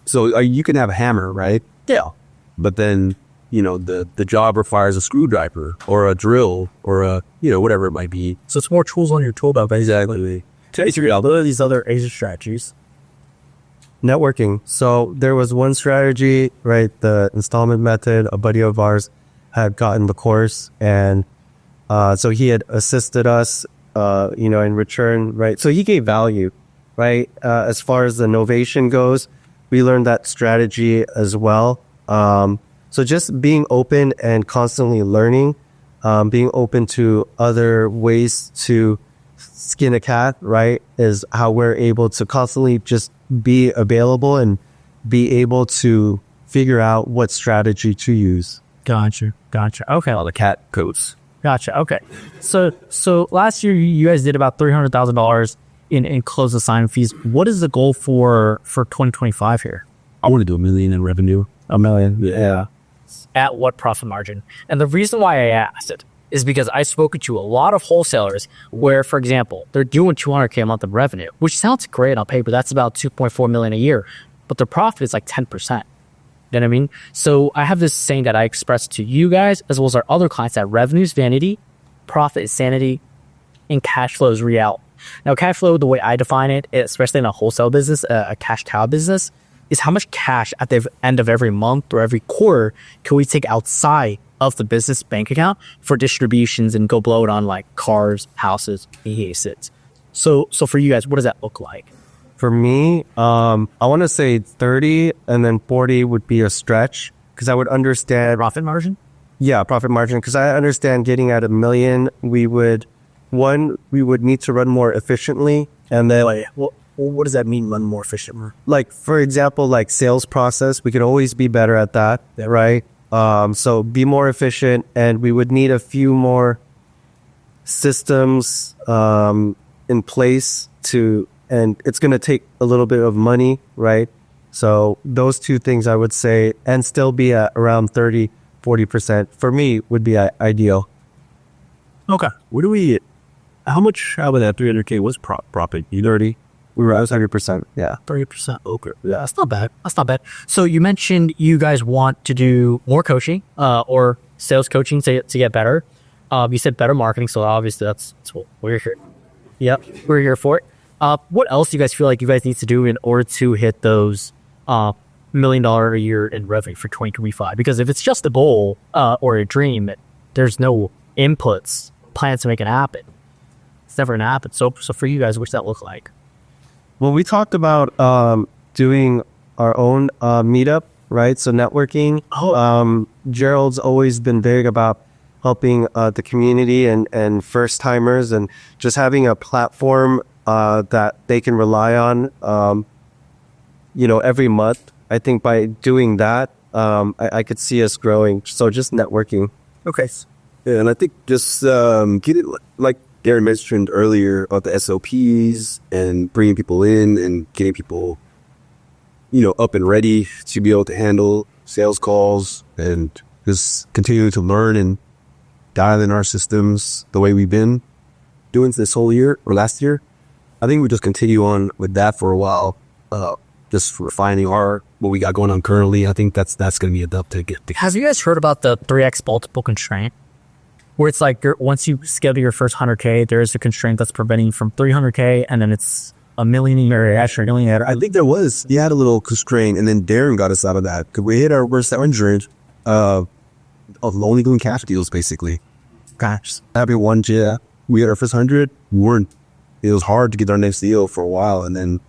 so you can have a hammer, right? Yeah. But then, the job requires a screwdriver or a drill or a, whatever it might be. So it's more tools on your tool belt, basically. Exactly. What are these other exit strategies? networking. So there was one strategy, right? The installment method. A buddy of ours had gotten the course, and so he had assisted us, in return, right? So he gave value, right? As far as the novation goes, we learned that strategy as well. So just being open and constantly learning, being open to other ways to skin a cat, right, is how we're able to constantly just be available and be able to figure out what strategy to use. Gotcha. Okay. All the cat coats. Gotcha. Okay. So last year you guys did about $300,000 in close assignment fees. What is the goal for 2025 here? I want to do $1 million in revenue. $1 million. Yeah. At what profit margin? And the reason why I asked it is because I've spoken to a lot of wholesalers where, for example, they're doing $200K a month of revenue, which sounds great on paper. That's about $2.4 million a year, but their profit is like 10%. You know what I mean? So I have this saying that I express to you guys as well as our other clients that revenue is vanity, profit is sanity, and cash flow is real. Now, cash flow, the way I define it, especially in a wholesale business, a cash cow business, is how much cash at the end of every month or every quarter can we take outside of the business bank account for distributions and go blow it on like cars, houses, assets. So for you guys, what does that look like? For me, I want to say 30 and then 40 would be a stretch because I would understand Profit margin? Yeah, profit margin. Because I understand getting at $1 million, we would need to run more efficiently. And then Well, what does that mean, run more efficient? like, for example, like sales process, we could always be better at that, right? So be more efficient, and we would need a few more systems in place and it's going to take a little bit of money, right? So those two things I would say, and still be at around 30-40% for me would be ideal. Okay. How much out of that 300K was profit? You 30? We were at 30%. Yeah. 30%. Okay. Yeah, that's not bad. So you mentioned you guys want to do more coaching or sales coaching to get better. You said better marketing, so obviously that's what we're here. Yep, we're here for it. What else do you guys feel like you guys need to do in order to hit those $1 million a year in revenue for 2025? Because if it's just a goal or a dream, there's no inputs, plans to make it happen. It's never gonna happen. So for you guys, what's that look like? Well, we talked about doing our own meetup, right? So networking. Gerald's always been big about helping the community and first timers, and just having a platform that they can rely on, every month. I think by doing that, I could see us growing. So just networking. Okay. Yeah, and I think just get it like Gary mentioned earlier about the SOPs and bringing people in and getting people, up and ready to be able to handle sales calls, and just continuing to learn and dial in our systems the way we've been doing this whole year or last year. I think we just continue on with that for a while, just refining what we got going on currently. I think that's going to be enough to get. Have you guys heard about the 3x multiple constraint? Where it's like once you scale to your first 100K, there is a constraint that's preventing you from 300K, and then it's $1 million or actually $1 million. I think there was. You had a little constraint, and then Darren got us out of that because we hit our worst 700 of only doing cash deals, basically. Gosh, Having one, we had our first 100. It was hard to get our next deal for a while, and then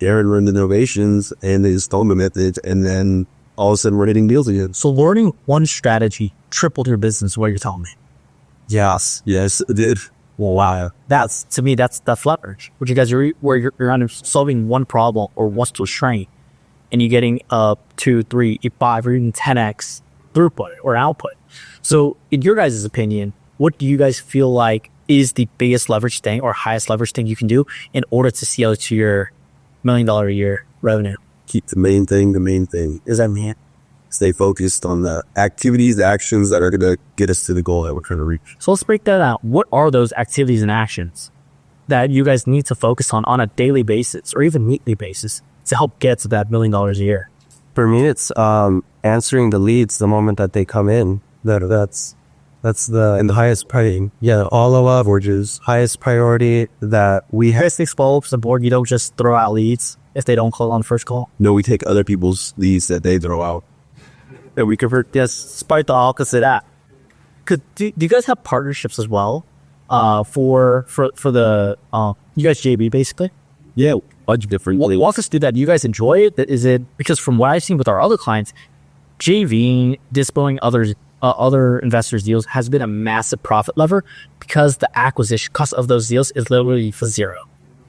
Darren learned the innovations and the installment method, and then all of a sudden we're hitting deals again. so learning one strategy tripled your business. What you're telling me? Yes, it did. Well, wow. That's leverage. Which you guys are where you're on solving one problem or one constraint, and you're getting 2, 3, 5, or even 10x throughput or output. So, in your guys' opinion, what do you guys feel like is the biggest leverage thing or highest leverage thing you can do in order to scale to your $1 million a year revenue? Keep the main thing. Is that me? Stay focused on the activities, the actions that are going to get us to the goal that we're trying to reach. So let's break that out. What are those activities and actions that you guys need to focus on a daily basis or even weekly basis to help get to that $1 million a year? For me, it's answering the leads the moment that they come in. That's the highest priority. Yeah, all of averages, highest priority that we have. 6 follow-ups the board. You don't just throw out leads if they don't call on first call. No, we take other people's leads that they throw out, and we convert. Yes, despite the opposite of that. Do you guys have partnerships as well? For the you guys JV basically? Yeah, a bunch of different. Walk us through that. Do you guys enjoy it? Is it because from what I've seen with our other clients, JV, displaying others other investors' deals has been a massive profit lever because the acquisition cost of those deals is literally for zero,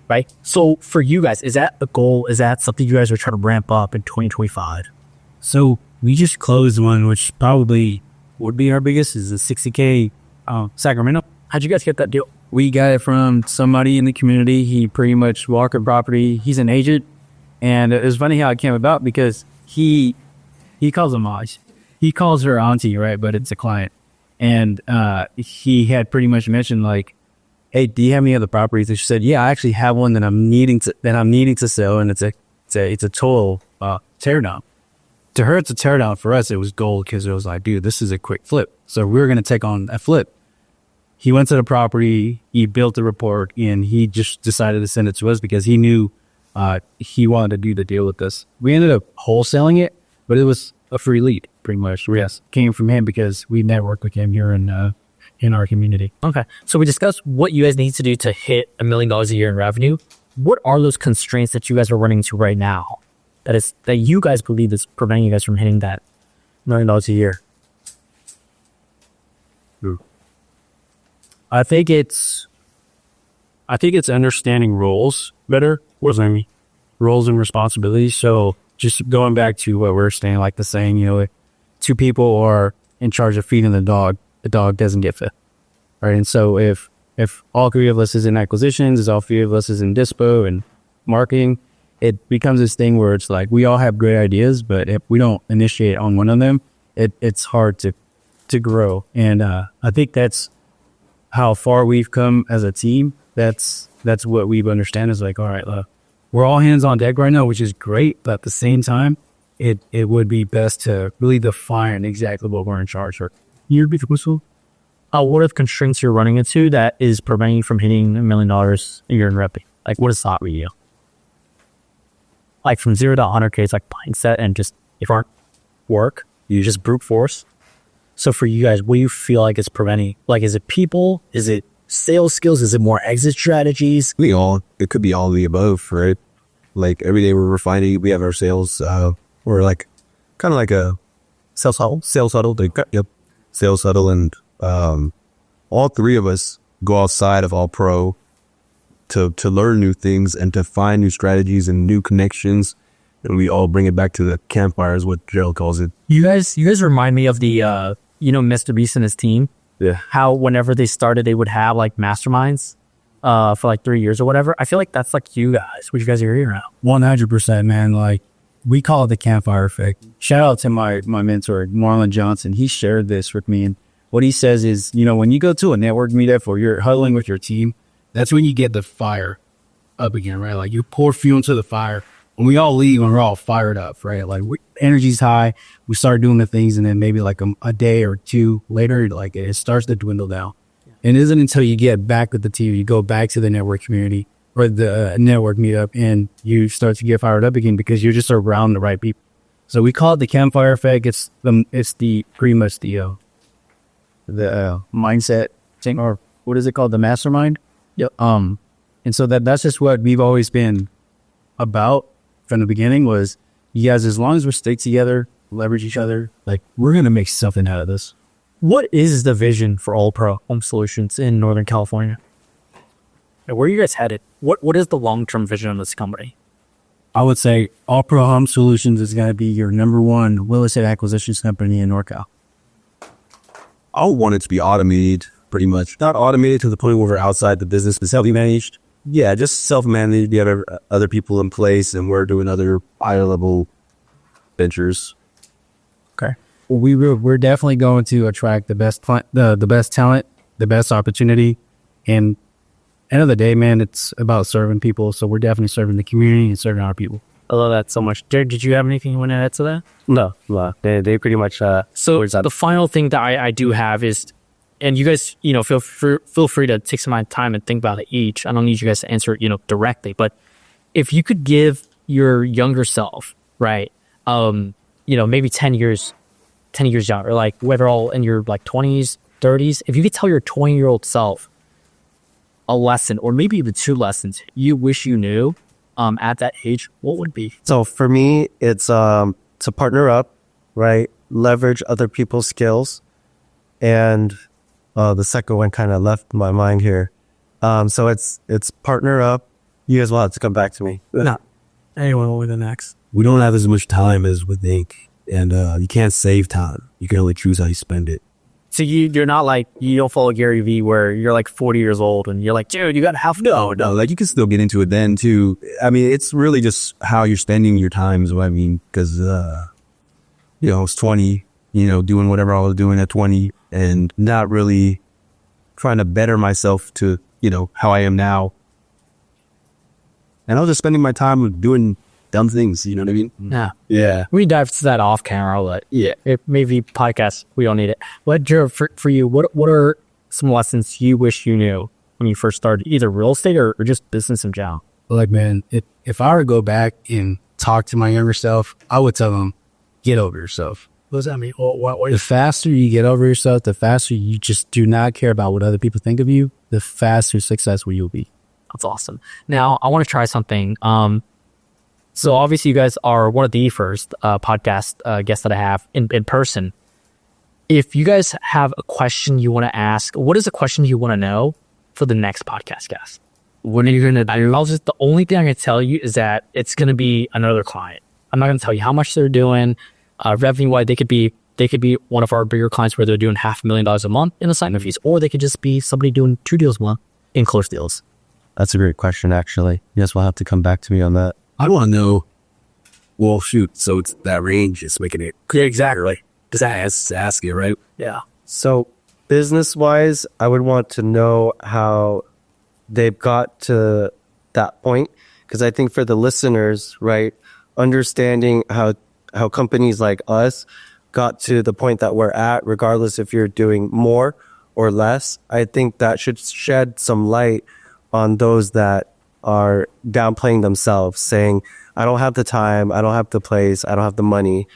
right? So for you guys, is that a goal? Is that something you guys are trying to ramp up in 2025? So we just closed one, which probably would be our biggest, is a 60K Sacramento. How'd you guys get that deal? We got it from somebody in the community. He pretty much walked the property. He's an agent. And it was funny how it came about because he calls them Maj. He calls her auntie, right? But it's a client. And he had pretty much mentioned like, hey, do you have any other properties? And she said, yeah, I actually have one that I'm needing to sell. And it's a total teardown. To her, it's a teardown. For us, it was gold because it was like, dude, this is a quick flip. So we were going to take on a flip. He went to the property, he built the report, and he just decided to send it to us because he knew he wanted to do the deal with us. We ended up wholesaling it, but it was a free lead, pretty much. Yes, came from him because we networked with him here in our community. Okay, so we discussed what you guys need to do to hit $1 million a year in revenue. What are those constraints that you guys are running into right now that you guys believe is preventing you guys from hitting that $1 million a year? I think it's understanding roles better. What does that mean? Roles and responsibilities. So just going back to what we're saying, like the saying, you know, two people are in charge of feeding the dog doesn't get fed. Right. And so if all three of us is in acquisitions, all three of us is in dispo and marketing, it becomes this thing where it's like we all have great ideas, but if we don't initiate on one of them, it's hard to grow. And I think that's how far we've come as a team. That's what we've understand is like, all right, we're all hands on deck right now, which is great. But at the same time, it would be best to really define exactly what we're in charge of. What are the constraints you're running into that is preventing you from hitting $1 million a year in revenue? Like, what is that with you? Like from 0 to 100K, it's like mindset and just if aren't work, you just brute force. So for you guys, what do you feel like is preventing? Like, is it people? Is it sales skills? Is it more exit strategies? It could be all of the above, right? Like every day we're refining, we have our sales, we're like kind of like a sales huddle, sales huddle. And all three of us go outside of All Pro to learn new things and to find new strategies and new connections. And we all bring it back to the campfire is what Gerald calls it. You guys remind me of the, Mr. Beast and his team. Yeah. How whenever they started, they would have like masterminds for like 3 years or whatever. I feel like that's like you guys, what you guys are here now. 100%, man. Like we call it the campfire effect. Shout out to my mentor, Marlon Johnson. He shared this with me. And what he says is, when you go to a network meetup or you're huddling with your team, that's when you get the fire up again, right? Like you pour fuel into the fire. When we all leave and we're all fired up, right? Like energy's high, we start doing the things, and then maybe like a day or two later, like it starts to dwindle down. Yeah. And it isn't until you get back with the team, you go back to the network community or the network meetup, and you start to get fired up again because you're just around the right people. So we call it the campfire effect. It's the pretty much the mindset thing, or what is it called? The mastermind. Yep. And so that's just what we've always been about. From the beginning was, you guys, as long as we stick together, leverage each other, like we're going to make something out of this. What is the vision for All Pro Home Solutions in Northern California? And where are you guys headed? What is the long-term vision of this company? I would say All Pro Home Solutions is going to be your number one real estate acquisitions company in NorCal. I want it to be automated, pretty much. Not automated to the point where we're outside the business, but self-managed. Yeah, just self-managed. You have other people in place, and we're doing other higher level ventures. Okay. Well, we're definitely going to attract the best the best talent, the best opportunity, and end of the day, man, it's about serving people. So we're definitely serving the community and serving our people. I love that so much. Jared, did you have anything you want to add to that? No. They pretty much. So the final thing that I do have is. And you guys, feel free to take some time and think about it each. I don't need you guys to answer it, directly. But if you could give your younger self, right, maybe 10 years younger, like whether all in your like 20s, 30s, if you could tell your 20-year-old self a lesson or maybe even 2 lessons you wish you knew at that age, what would be? So for me, it's to partner up, right? Leverage other people's skills. and the second one kind of left my mind here. So it's partner up. You guys will have to come back to me. No. Anyone will be the next. We don't have as much time as we think, and you can't save time. You can only choose how you spend it. So you're not like, you don't follow Gary Vee where you're like 40 years old and you're like, dude, you got half. No, like you can still get into it then too. I mean, it's really just how you're spending your time is what I mean, because I was 20, doing whatever I was doing at 20 and not really trying to better myself to, how I am now. And I was just spending my time doing dumb things, you know what I mean? Yeah. Yeah. We dive to that off camera, but Yeah. it maybe podcast, we don't need it. But Jared, for you, what are some lessons you wish you knew when you first started either real estate or just business in general? Like, man, if I were to go back and talk to my younger self, I would tell them, get over yourself. What does that mean? The faster you get over yourself, the faster you just do not care about what other people think of you, the faster successful you'll be. That's awesome. Now, I want to try something. So obviously you guys are one of the first podcast guests that I have in person. If you guys have a question you want to ask, what is a question you want to know for the next podcast guest? What are you going to do? The only thing I can tell you is that it's going to be another client. I'm not going to tell you how much they're doing. Revenue-wise, they could be one of our bigger clients where they're doing $500,000 a month in assignment fees, or they could just be somebody doing 2 deals a month in close deals. That's a great question, actually. Yes, we'll have to come back to me on that. I want to know, well, shoot, so it's that range is making it. Yeah, exactly. Just ask it, right? Yeah. So business-wise, I would want to know how they've got to that point, because I think for the listeners, right, understanding how companies like us got to the point that we're at, regardless if you're doing more or less, I think that should shed some light on those that are downplaying themselves, saying, I don't have the time, I don't have the place, I don't have the money.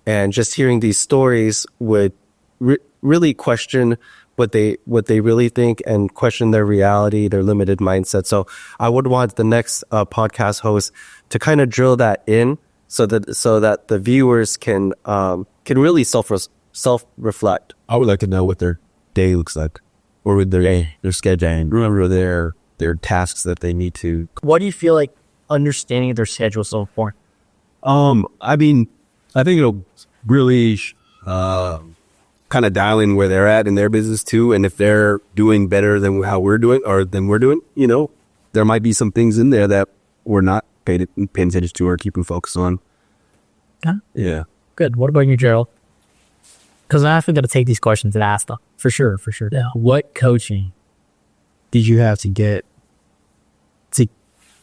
And just hearing these stories would really question what they really think and question their reality, their limited mindset. So I would want the next podcast host to kind of drill that in so that the viewers can really self-reflect. I would like to know what their day looks like, or with their schedule, and remember their tasks that they need to. What do you feel like understanding their schedule is so important? I mean, I think it'll really kind of dial in where they're at in their business too, and if they're doing better than how we're doing or than we're doing, there might be some things in there that we're not paying attention to or keeping focus on. Yeah. Good. What about you, Gerald? Because I think I'm going to take these questions and ask them. For sure. Yeah. What coaching did you have to get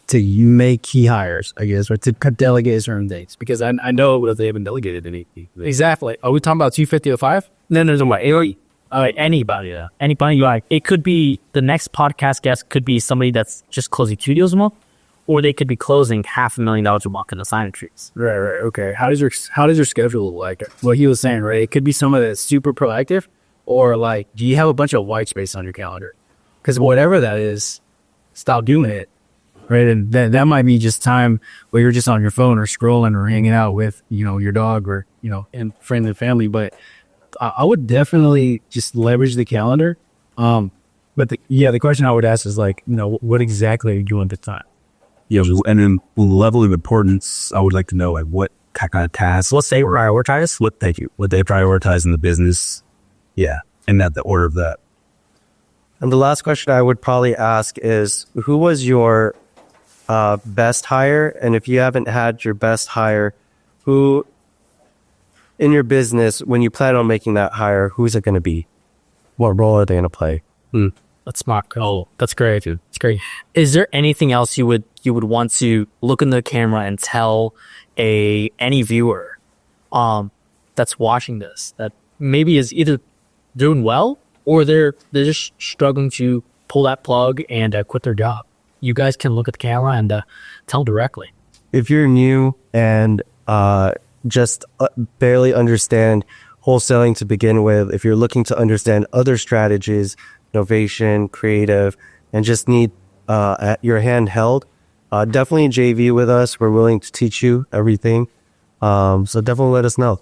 to you make key hires, I guess, or to delegate certain things? Because I know that they haven't delegated anything. Exactly. Are we talking about 250 to 5? No, anybody. Anybody you like. It could be the next podcast guest could be somebody that's just closing 2 deals a month, or they could be closing $500,000 a month in assignment fees. Right. Okay. How does your schedule look like? What he was saying, right? It could be someone that's super proactive, or like, do you have a bunch of white space on your calendar? Because whatever that is, stop doing it. Right. And that might be just time where you're just on your phone or scrolling or hanging out with, your dog or, and friends and family. But I would definitely just leverage the calendar. But the question I would ask is like, what exactly are you doing at the time? Yeah. And then level of importance, I would like to know like what kind of tasks. What they prioritize? What they prioritize in the business. Yeah. And not the order of that. And the last question I would probably ask is, who was your best hire? And if you haven't had your best hire, who in your business, when you plan on making that hire, who's it going to be? What role are they going to play? That's smart. Oh, that's great. It's great. Is there anything else you would want to look in the camera and tell any viewer that's watching this that maybe is either doing well or they're just struggling to pull that plug and quit their job? You guys can look at the camera and tell directly. If you're new and just barely understand wholesaling to begin with, if you're looking to understand other strategies, innovation, creative, and just need your hand held, definitely JV with us. We're willing to teach you everything. So definitely let us know.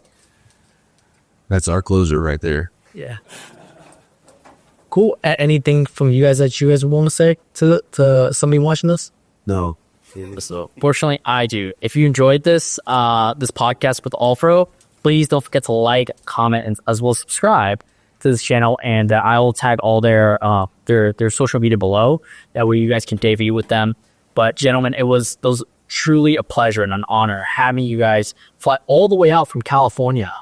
That's our closer right there. Yeah. Cool. Anything from you guys that you guys want to say to somebody watching this? No. So fortunately, I do. If you enjoyed this podcast with Allpro, please don't forget to like, comment, and as well as subscribe to this channel. And I will tag all their social media below. That way you guys can debut with them. But gentlemen, it was truly a pleasure and an honor having you guys fly all the way out from California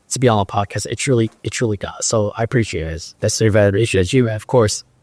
to be on the podcast. It truly does. So I appreciate it. That's the evaluation that you have, of course.